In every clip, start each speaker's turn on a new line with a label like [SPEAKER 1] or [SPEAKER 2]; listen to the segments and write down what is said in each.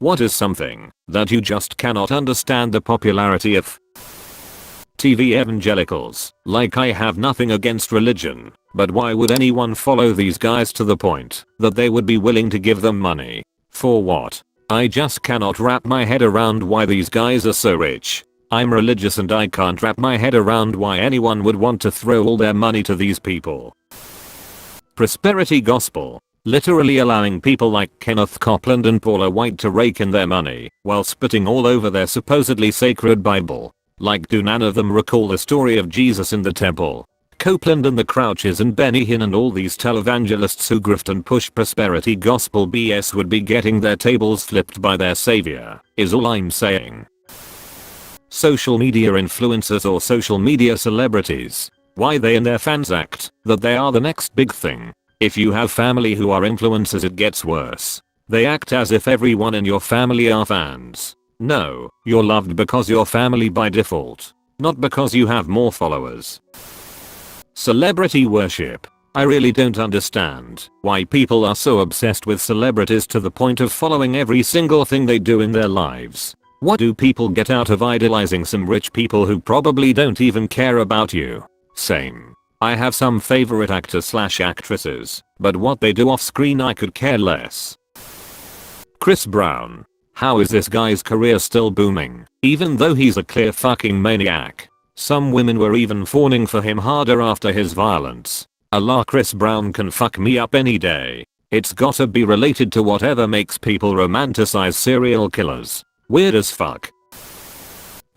[SPEAKER 1] What is something that you just cannot understand the popularity of? TV evangelicals. Like, I have nothing against religion, but why would anyone follow these guys to the point that they would be willing to give them money? For what? I just cannot wrap my head around why these guys are so rich. I'm religious and I can't wrap my head around why anyone would want to throw all their money to these people. Prosperity gospel. Literally allowing people like Kenneth Copeland and Paula White to rake in their money while spitting all over their supposedly sacred Bible. Like, do none of them recall the story of Jesus in the temple? Copeland and the Crouches and Benny Hinn and all these televangelists who grift and push prosperity gospel BS would be getting their tables flipped by their savior, is all I'm saying. Social media influencers or social media celebrities. Why they and their fans act that they are the next big thing. If you have family who are influencers, it gets worse. They act as if everyone in your family are fans. No, you're loved because you're family by default, not because you have more followers. Celebrity worship. I really don't understand why people are so obsessed with celebrities to the point of following every single thing they do in their lives. What do people get out of idolizing some rich people who probably don't even care about you? Same. I have some favorite actors/actresses, but what they do off screen I could care less. Chris Brown. How is this guy's career still booming, even though he's a clear fucking maniac? Some women were even fawning for him harder after his violence. Allah, Chris Brown can fuck me up any day. It's gotta be related to whatever makes people romanticize serial killers. Weird as fuck.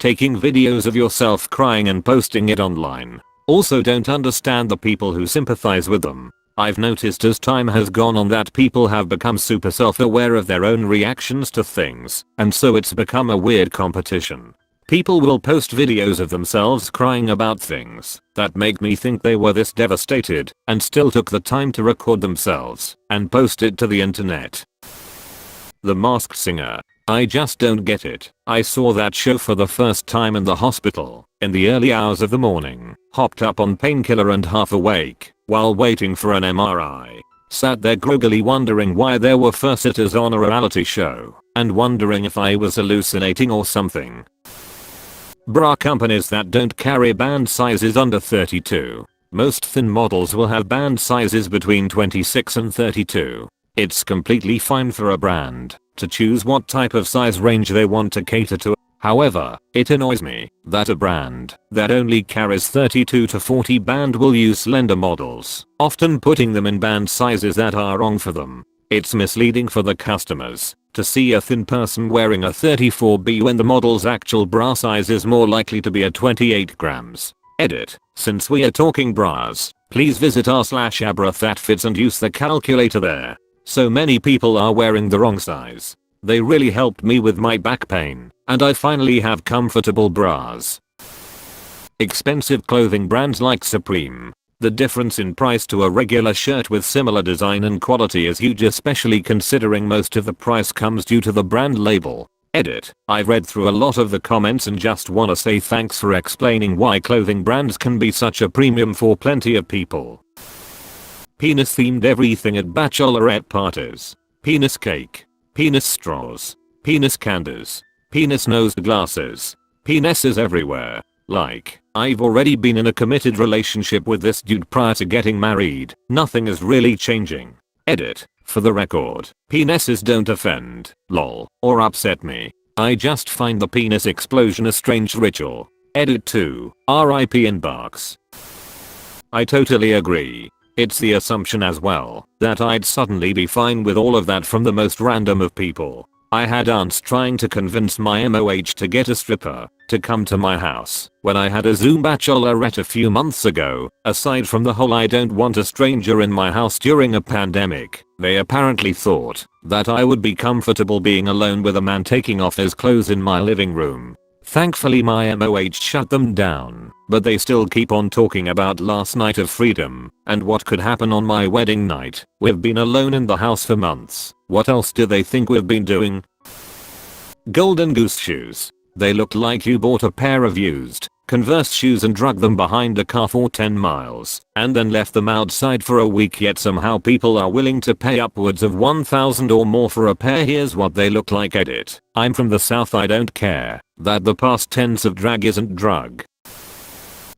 [SPEAKER 1] Taking videos of yourself crying and posting it online. Also don't understand the people who sympathize with them. I've noticed as time has gone on that people have become super self-aware of their own reactions to things, and so it's become a weird competition. People will post videos of themselves crying about things that make me think they were this devastated and still took the time to record themselves and post it to the internet. The Masked Singer. I just don't get it. I saw that show for the first time in the hospital, in the early hours of the morning, hopped up on painkiller and half awake, while waiting for an MRI. Sat there groggily wondering why there were fursuiters on a reality show, and wondering if I was hallucinating or something. Bra companies that don't carry band sizes under 32. Most thin models will have band sizes between 26 and 32. It's completely fine for a brand to choose what type of size range they want to cater to. However, it annoys me that a brand that only carries 32 to 40 band will use slender models, often putting them in band sizes that are wrong for them. It's misleading for the customers to see a thin person wearing a 34B when the model's actual bra size is more likely to be a 28 grams. Edit. Since we are talking bras, please visit r/abrathatfits and use the calculator there. So many people are wearing the wrong size. They really helped me with my back pain, and I finally have comfortable bras. Expensive clothing brands like Supreme. The difference in price to a regular shirt with similar design and quality is huge, especially considering most of the price comes due to the brand label. Edit. I've read through a lot of the comments and just wanna say thanks for explaining why clothing brands can be such a premium for plenty of people. Penis themed everything at bachelorette parties. Penis cake. Penis straws. Penis candies. Penis nosed glasses. Penises everywhere. Like, I've already been in a committed relationship with this dude prior to getting married. Nothing is really changing. Edit. For the record, penises don't offend, lol, or upset me. I just find the penis explosion a strange ritual. Edit 2. RIP inbox. I totally agree. It's the assumption as well that I'd suddenly be fine with all of that from the most random of people. I had aunts trying to convince my MOH to get a stripper to come to my house when I had a Zoom bachelorette a few months ago. Aside from the whole I don't want a stranger in my house during a pandemic, they apparently thought that I would be comfortable being alone with a man taking off his clothes in my living room. Thankfully my MOH shut them down, but they still keep on talking about last night of freedom and what could happen on my wedding night. We've been alone in the house for months. What else do they think we've been doing? Golden Goose shoes. They look like you bought a pair of used Converse shoes and drug them behind a car for 10 miles, and then left them outside for a week, yet somehow people are willing to pay upwards of 1,000 or more for a pair. Here's what they look like. Edit. I'm from the south, I don't care that the past tense of drag isn't drug.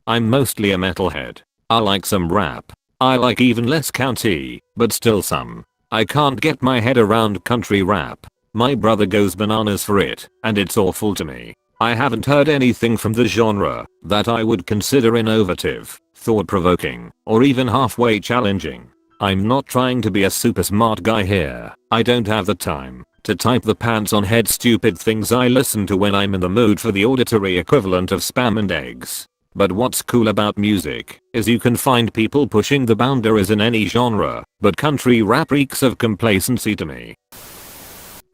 [SPEAKER 1] I'm mostly a metalhead. I like some rap. I like even less county, but still some. I can't get my head around country rap. My brother goes bananas for it, and it's awful to me. I haven't heard anything from the genre that I would consider innovative, thought-provoking, or even halfway challenging. I'm not trying to be a super smart guy here. I don't have the time to type the pants on head stupid things I listen to when I'm in the mood for the auditory equivalent of spam and eggs. But what's cool about music is you can find people pushing the boundaries in any genre, but country rap reeks of complacency to me.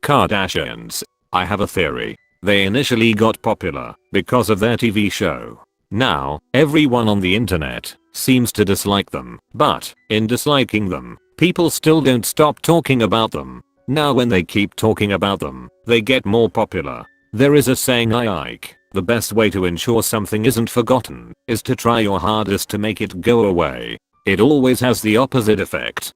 [SPEAKER 1] Kardashians. I have a theory. They initially got popular because of their TV show. Now, everyone on the internet seems to dislike them, but in disliking them, people still don't stop talking about them. Now when they keep talking about them, they get more popular. There is a saying I like: the best way to ensure something isn't forgotten is to try your hardest to make it go away. It always has the opposite effect.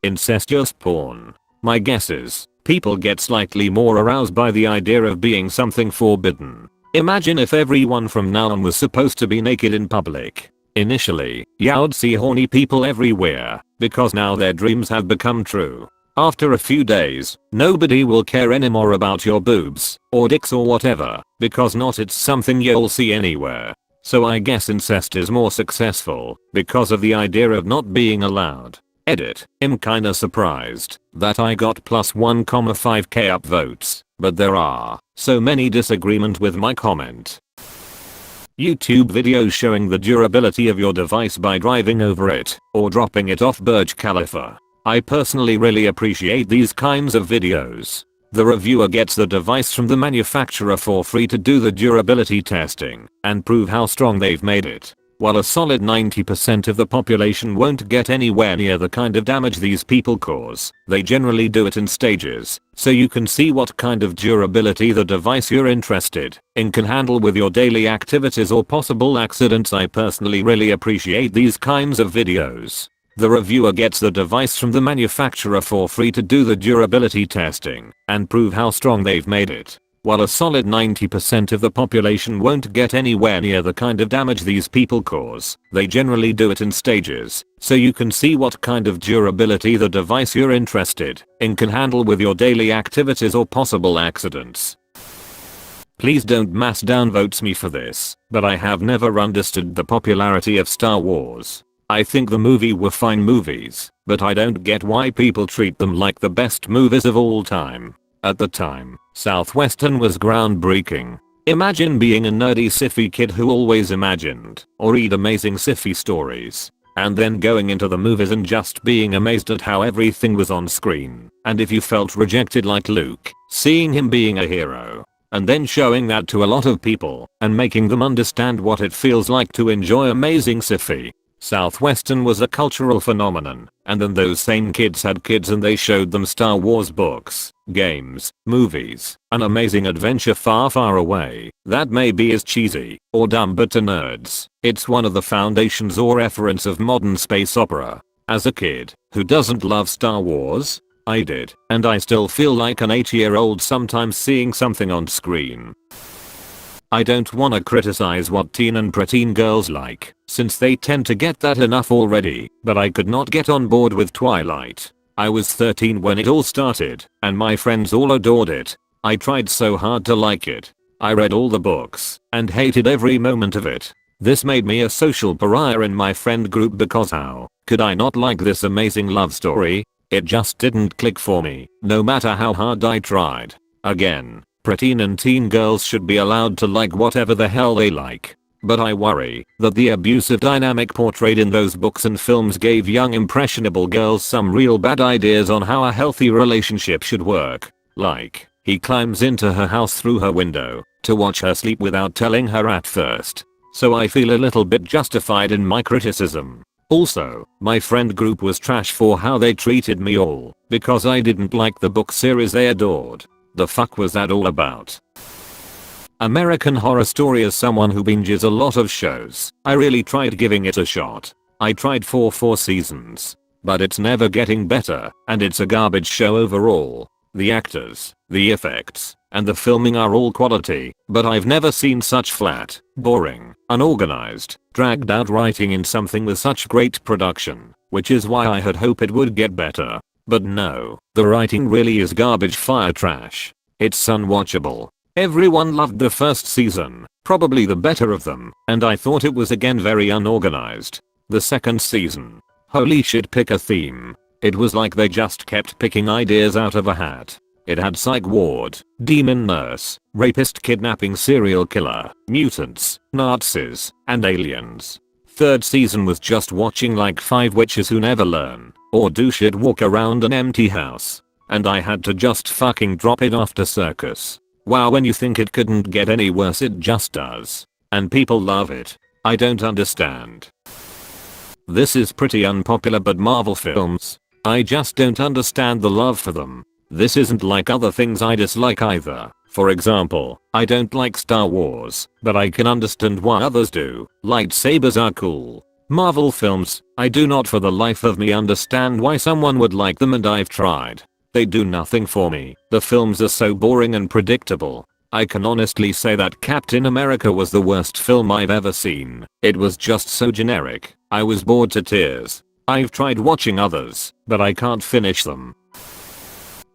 [SPEAKER 1] Incestuous porn. My guess is people get slightly more aroused by the idea of being something forbidden. Imagine if everyone from now on was supposed to be naked in public. Initially, you'd see horny people everywhere, because now their dreams have become true. After a few days, nobody will care anymore about your boobs, or dicks or whatever, because not it's something you'll see anywhere. So I guess incest is more successful, because of the idea of not being allowed. Edit. I'm kinda surprised that I got plus 1,5k upvotes, but there are so many disagreement with my comment. YouTube videos showing the durability of your device by driving over it or dropping it off Burj Khalifa. I personally really appreciate these kinds of videos. The reviewer gets the device from the manufacturer for free to do the durability testing and prove how strong they've made it. While a solid 90% of the population won't get anywhere near the kind of damage these people cause, they generally do it in stages, so you can see what kind of durability the device you're interested in can handle with your daily activities or possible accidents. I personally really appreciate these kinds of videos. The reviewer gets the device from the manufacturer for free to do the durability testing and prove how strong they've made it. While a solid 90% of the population won't get anywhere near the kind of damage these people cause, they generally do it in stages, so you can see what kind of durability the device you're interested in can handle with your daily activities or possible accidents. Please don't mass downvotes me for this, but I have never understood the popularity of Star Wars. I think the movie were fine movies, but I don't get why people treat them like the best movies of all time. At the time, Southwestern was groundbreaking. Imagine being a nerdy sci-fi kid who always imagined or read amazing sci-fi stories, and then going into the movies and just being amazed at how everything was on screen. And if you felt rejected like Luke, seeing him being a hero, and then showing that to a lot of people and making them understand what it feels like to enjoy amazing sci-fi. Southwestern was a cultural phenomenon, and then those same kids had kids and they showed them Star Wars books, games, movies, an amazing adventure far far away that may be as cheesy or dumb, but to nerds, it's one of the foundations or reference of modern space opera. As a kid who doesn't love Star Wars, I did, and I still feel like an 8-year-old sometimes seeing something on screen. I don't wanna criticize what teen and preteen girls like, since they tend to get that enough already, but I could not get on board with Twilight. I was 13 when it all started, and my friends all adored it. I tried so hard to like it. I read all the books, and hated every moment of it. This made me a social pariah in my friend group because how could I not like this amazing love story? It just didn't click for me, no matter how hard I tried. Again, preteen and teen girls should be allowed to like whatever the hell they like. But I worry that the abusive dynamic portrayed in those books and films gave young impressionable girls some real bad ideas on how a healthy relationship should work. Like, he climbs into her house through her window to watch her sleep without telling her at first. So I feel a little bit justified in my criticism. Also, my friend group was trash for how they treated me all because I didn't like the book series they adored. The fuck was that all about? American Horror Story. As someone who binges a lot of shows, I really tried giving it a shot. I tried for 4 seasons. But it's never getting better, and it's a garbage show overall. The actors, the effects, and the filming are all quality, but I've never seen such flat, boring, unorganized, dragged out writing in something with such great production, which is why I had hoped it would get better. But no, the writing really is garbage fire trash. It's unwatchable. Everyone loved the first season, probably the better of them, and I thought it was again very unorganized. The second season, holy shit, pick a theme. It was like they just kept picking ideas out of a hat. It had psych ward, demon nurse, rapist, kidnapping, serial killer, mutants, Nazis, and aliens. Third season was just watching like 5 witches who never learn or do shit walk around an empty house. And I had to just fucking drop it after circus. Wow, when you think it couldn't get any worse, it just does. And people love it. I don't understand. This is pretty unpopular, but Marvel films, I just don't understand the love for them. This isn't like other things I dislike either. For example, I don't like Star Wars, but I can understand why others do. Lightsabers are cool. Marvel films, I do not for the life of me understand why someone would like them, and I've tried. They do nothing for me. The films are so boring and predictable. I can honestly say that Captain America was the worst film I've ever seen. It was just so generic. I was bored to tears. I've tried watching others, but I can't finish them.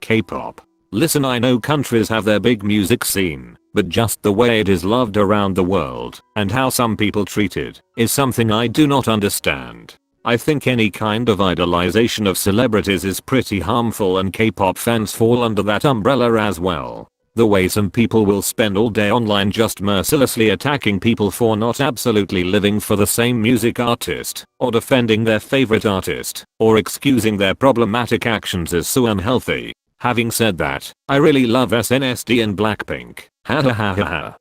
[SPEAKER 1] K-pop. Listen, I know countries have their big music scene, but just the way it is loved around the world and how some people treat it is something I do not understand. I think any kind of idolization of celebrities is pretty harmful, and K-pop fans fall under that umbrella as well. The way some people will spend all day online just mercilessly attacking people for not absolutely living for the same music artist, or defending their favorite artist, or excusing their problematic actions is so unhealthy. Having said that, I really love SNSD and Blackpink. Ha ha ha ha ha.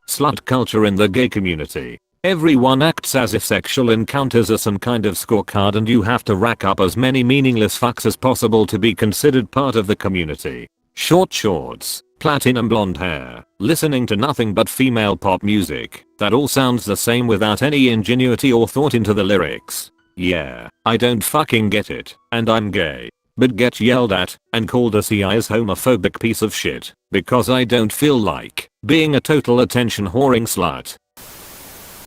[SPEAKER 1] Slut culture in the gay community. Everyone acts as if sexual encounters are some kind of scorecard, and you have to rack up as many meaningless fucks as possible to be considered part of the community. Short shorts, platinum blonde hair, listening to nothing but female pop music that all sounds the same without any ingenuity or thought into the lyrics. Yeah, I don't fucking get it, and I'm gay. But get yelled at and called a CI's homophobic piece of shit because I don't feel like being a total attention whoring slut.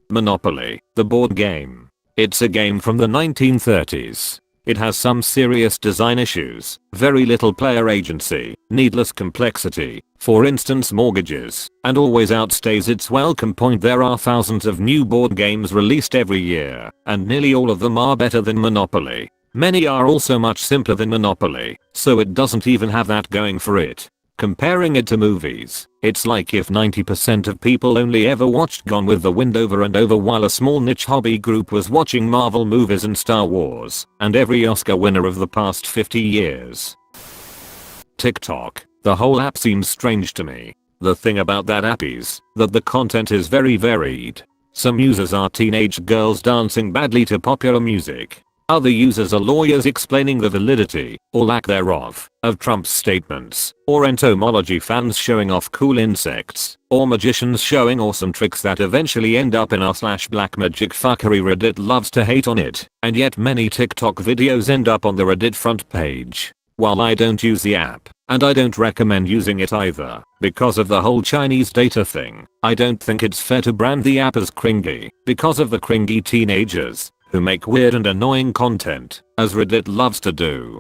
[SPEAKER 1] Monopoly, the board game. It's a game from the 1930s. It has some serious design issues, very little player agency, needless complexity, for instance mortgages, and always outstays its welcome point. There are thousands of new board games released every year, and nearly all of them are better than Monopoly. Many are also much simpler than Monopoly, so it doesn't even have that going for it. Comparing it to movies, it's like if 90% of people only ever watched Gone with the Wind over and over, while a small niche hobby group was watching Marvel movies and Star Wars, and every Oscar winner of the past 50 years. TikTok. The whole app seems strange to me. The thing about that app is that the content is very varied. Some users are teenage girls dancing badly to popular music. Other users are lawyers explaining the validity, or lack thereof, of Trump's statements, or entomology fans showing off cool insects, or magicians showing awesome tricks that eventually end up in r/black magic fuckery. Reddit loves to hate on it, and yet many TikTok videos end up on the Reddit front page. While I don't use the app, and I don't recommend using it either, because of the whole Chinese data thing, I don't think it's fair to brand the app as cringy, because of the cringy teenagers who make weird and annoying content, as Reddit loves to do.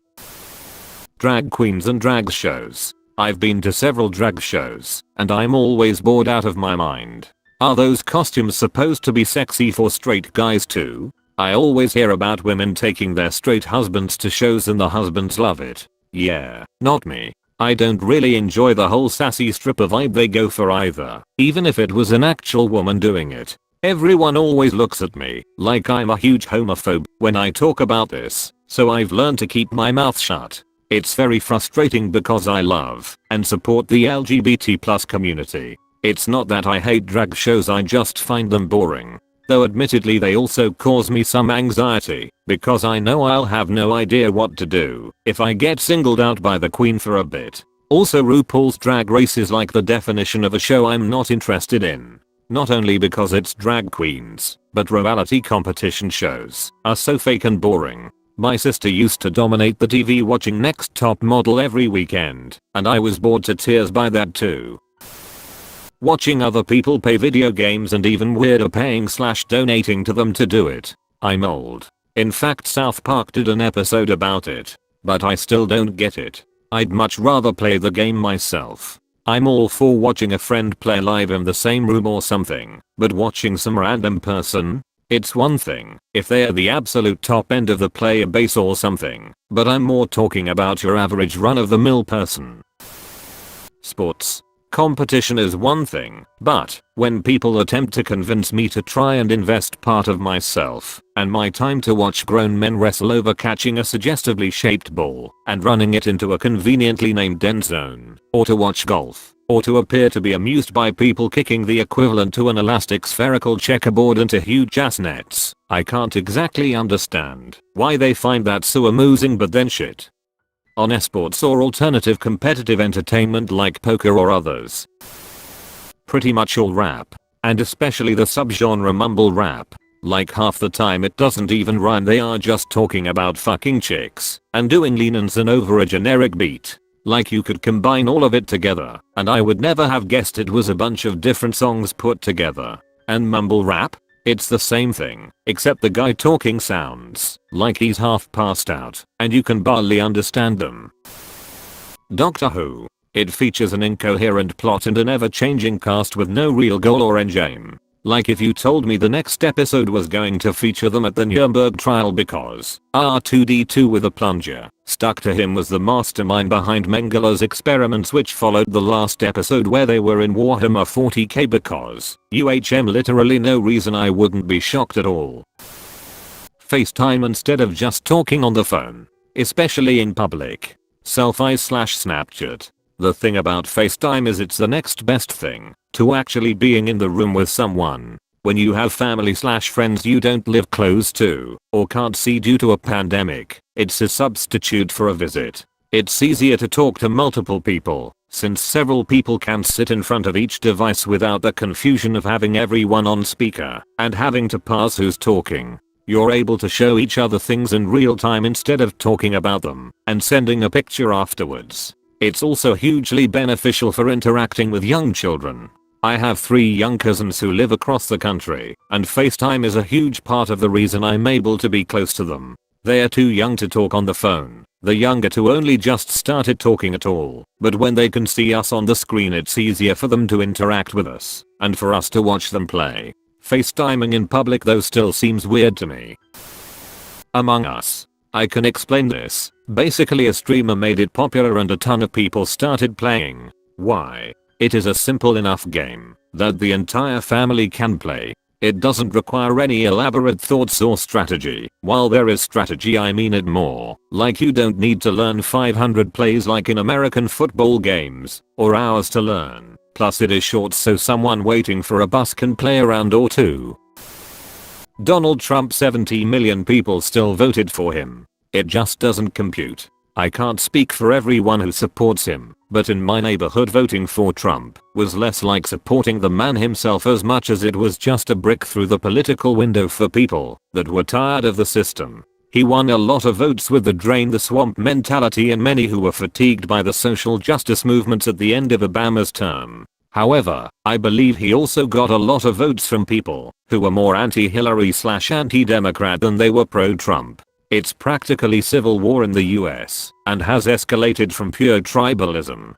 [SPEAKER 1] Drag queens and drag shows. I've been to several drag shows, and I'm always bored out of my mind. Are those costumes supposed to be sexy for straight guys too? I always hear about women taking their straight husbands to shows and the husbands love it. Yeah, not me. I don't really enjoy the whole sassy stripper vibe they go for either, even if it was an actual woman doing it. Everyone always looks at me like I'm a huge homophobe when I talk about this, so I've learned to keep my mouth shut. It's very frustrating because I love and support the LGBT+ community. It's not that I hate drag shows, I just find them boring. Though admittedly they also cause me some anxiety, because I know I'll have no idea what to do if I get singled out by the queen for a bit. Also, RuPaul's Drag Race is like the definition of a show I'm not interested in. Not only because it's drag queens, but reality competition shows are so fake and boring. My sister used to dominate the TV watching Next Top Model every weekend, and I was bored to tears by that too. Watching other people play video games and even weirder paying/donating to them to do it. I'm old. In fact, South Park did an episode about it. But I still don't get it. I'd much rather play the game myself. I'm all for watching a friend play live in the same room or something, but watching some random person? It's one thing if they're the absolute top end of the player base or something, but I'm more talking about your average run-of-the-mill person. Sports competition is one thing, but when people attempt to convince me to try and invest part of myself and my time to watch grown men wrestle over catching a suggestively shaped ball and running it into a conveniently named end zone, or to watch golf, or to appear to be amused by people kicking the equivalent to an elastic spherical checkerboard into huge ass nets, I can't exactly understand why they find that so amusing, but then shit on esports or alternative competitive entertainment like poker or others. Pretty much all rap, and especially the subgenre mumble rap. Like half the time it doesn't even rhyme, they are just talking about fucking chicks and doing lean-ins and over a generic beat. Like you could combine all of it together and I would never have guessed it was a bunch of different songs put together. And mumble rap? It's the same thing, except the guy talking sounds like he's half passed out and you can barely understand them. Doctor Who. It features an incoherent plot and an ever-changing cast with no real goal or endgame. Like if you told me the next episode was going to feature them at the Nuremberg trial because R2D2 with a plunger stuck to him was the mastermind behind Mengele's experiments, which followed the last episode where they were in Warhammer 40k because literally no reason, I wouldn't be shocked at all. FaceTime instead of just talking on the phone, especially in public. Selfie/Snapchat. The thing about FaceTime is it's the next best thing to actually being in the room with someone. When you have family/friends you don't live close to or can't see due to a pandemic, it's a substitute for a visit. It's easier to talk to multiple people since several people can sit in front of each device without the confusion of having everyone on speaker and having to parse who's talking. You're able to show each other things in real time instead of talking about them and sending a picture afterwards. It's also hugely beneficial for interacting with young children. I have 3 young cousins who live across the country, and FaceTime is a huge part of the reason I'm able to be close to them. They are too young to talk on the phone, the younger two only just started talking at all, but when they can see us on the screen it's easier for them to interact with us, and for us to watch them play. FaceTiming in public though still seems weird to me. Among Us. I can explain this. Basically a streamer made it popular and a ton of people started playing. Why? It is a simple enough game that the entire family can play. It doesn't require any elaborate thoughts or strategy. While there is strategy, I mean it more like you don't need to learn 500 plays like in American football games, or hours to learn. Plus it is short so someone waiting for a bus can play a round or two. Donald Trump, 70 million people still voted for him. It just doesn't compute. I can't speak for everyone who supports him, but in my neighborhood voting for Trump was less like supporting the man himself as much as it was just a brick through the political window for people that were tired of the system. He won a lot of votes with the drain the swamp mentality and many who were fatigued by the social justice movements at the end of Obama's term. However, I believe he also got a lot of votes from people who were more anti-Hillary/anti-Democrat than they were pro-Trump. It's practically civil war in the US and has escalated from pure tribalism